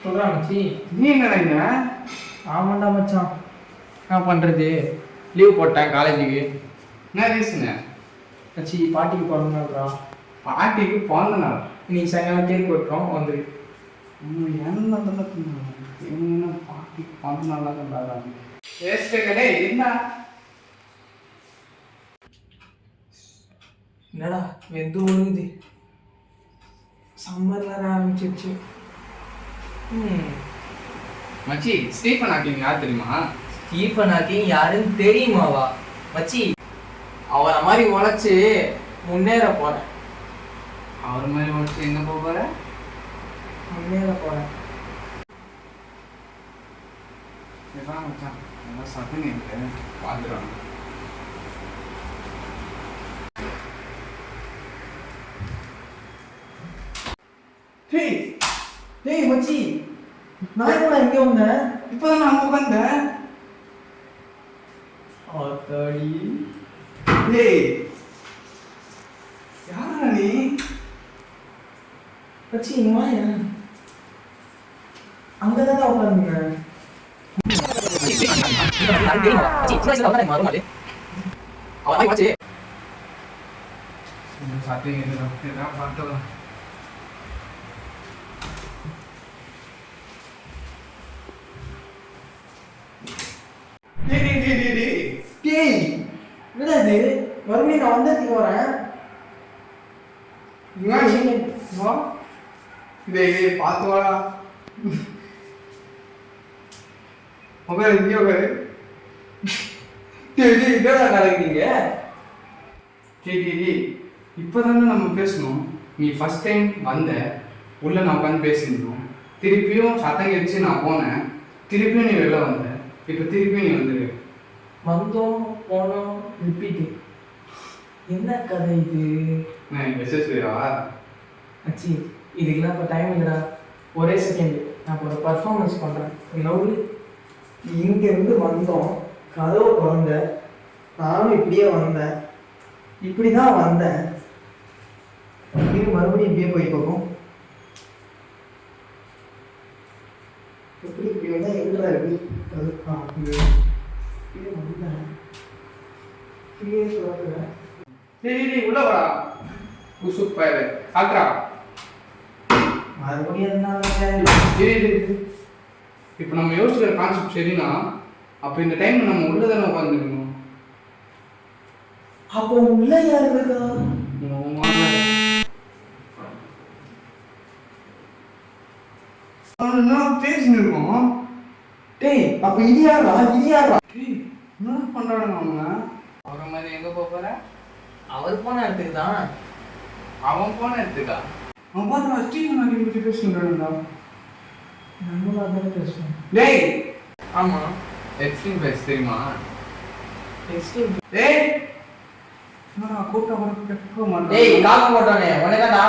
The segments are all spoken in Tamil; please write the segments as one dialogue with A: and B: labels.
A: சொல்றா மச்சி.
B: நீ என்னடா?
A: ஆமாண்டா மச்சான். என்ன பண்றது? லீவ் போட்டேன் காலேஜுக்கு.
B: என்ன ரீசனு?
A: மச்சி பாட்டிக்கு பிறந்தநாள்ரா.
B: பாட்டிக்கு பிறந்த நாள்?
A: இன்னைக்கு சாயங்காலம் கேக் வெட்டுறோம் வந்துரு.
B: என்ன என்ன பாட்டிக்கு பிறந்த நாளாக கொண்டாடுறாங்க. பேசுகிறே என்ன?
A: என்னடா வெந்து ஒழுகுது. சம்மர் வேற ஆரம்பிச்சிருச்சு.
B: மச்சி ஸ்டீஃபன் ஹாக்கிங் யார் தெரியுமா?
A: ஸ்டீஃபன் ஹாக்கிங் யாருன்னு தெரியுமாவா? மச்சி அவரை மாதிரி உழைச்சி முன்னேற போறேன்.
B: அவர் மாதிரி உழைச்சி எங்க போக போற?
A: முன்னேற போறேன்.
B: மச்சான் நல்லா சத்தம் இருக்கு பார்த்துறாங்க.
A: டேய் மச்சி, நான் என்ன இங்கே வந்தேன்?
B: இப்போதான் நான் உட்காந்தேன்.
A: ஆத்தாடி.
B: டேய் யாரா நீ?
A: மச்சி இங்க வாங்க. அங்கதான் உட்காந்துங்க.
B: சத்தம் பார்த்தோம்.
A: மறுபடியும் நான் வந்ததுக்கு வரேன்.
B: பார்த்து வாடா. மொபைல் இங்கே உட்காரு.
A: நடக்குறீங்க
B: இப்போதானே நம்ம பேசணும். நீ ஃபர்ஸ்ட் டைம் வந்த உள்ள நான் உட்காந்து பேசியிருந்தோம். திருப்பியும் சத்தம் கேட்டுச்சு நான் போனேன். திருப்பியும் நீ வெளில வந்த. இப்போ திருப்பியும் நீ வந்துரு.
A: வந்தோம் போனோம் ரிப்பீட்டு. என்ன கதை இது?
B: நான் மெசேஜ்வா
A: மச்சி இதுக்கெல்லாம் இப்போ டைம் இல்லைடா. ஒரே செகண்ட் நான் இப்போ ஒரு பர்ஃபார்மன்ஸ் பண்ணுறேன். லவ் இங்கேருந்து வந்தோம், கதவை திறந்த, நானும் இப்படியே வந்தேன், இப்படி தான் வந்தேன். இது மறுபடியும் இப்படியே போய் பார்ப்போம். எப்படி இப்படி வந்தால் எங்கடா இருக்கு? அது இப்படியே வந்தேன், இப்படியே சொல்கிறேன்.
B: உள்ள வாடா. குசுப் பையல ஆக்ரா
A: மறுபடியும் என்ன?
B: இப்போ நம்ம யோசிக்கிற கான்செப்ட் சரினா அப்போ இந்த டைம் நம்ம உள்ள தானே உட்காந்துருக்கணும்.
A: அப்போ உள்ள யார் இருக்கா?
B: பேசின்னு இருக்கோம்.
A: டேய் அப்போ இது யாரா?
B: என்ன பண்றாங்க அவங்க? அவரை மாதிரி எங்க போற?
A: அவர் போன இடத்துக்கு தான்.
B: அவன் போன இடத்துக்கா? அவன் பார்த்து ஸ்டீஃபன் ஹாக்கிங் பற்றி பேசுகிறான்டா.
A: நம்மளும் அதானே பேசுவோம்.
B: டேய்
A: ஆமா
B: எக்ஸ்ட்ரீம் பேஸ் தெரியுமா?
A: எக்ஸ்ட்ரீம்.
B: டேய் என்னடா கூட்டா வர கேட்க மாட்டேன்.
A: டேய் காக்க போட்டானே உனக்கடா.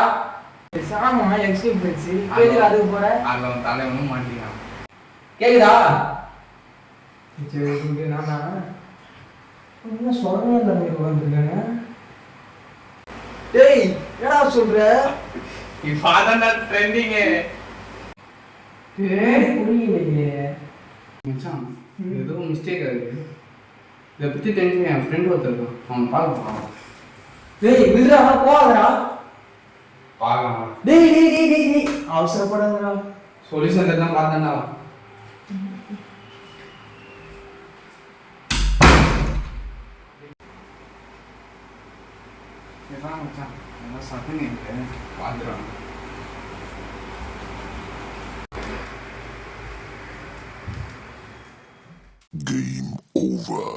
A: சாமா எக்ஸ்ட்ரீம் பேசி பேசி அதுக்கு போற.
B: அதுல அவன் தலை ஒன்றும் மாட்டேங்கிறான்.
A: கேக்குதா? சரி நானா என்ன சொல்றேன் இல்லை உட்காந்துருக்காங்க. டேய் என்னடா சொல்ற?
B: இப்போ அதான் ட்ரெண்டிங்கு.
A: டேய் புரியலையே
B: மச்சான் ஏதோ மிஸ்டேக் ஆகுது. இதை பற்றி தெரிஞ்சு என் ஃப்ரெண்ட் ஒருத்தர் இருக்கான், அவன் பார்க்க போகிறான்.
A: டேய் விடுறா போகாதடா.
B: பார்க்கலாம்.
A: டேய் அவசரப்படாதடா.
B: சொல்யூஷன் தான் பார்த்தேன்டா. இதான் மச்சான் நல்லா சத்தம் இருக்கு பார்த்துருவாங்க.
C: Game over.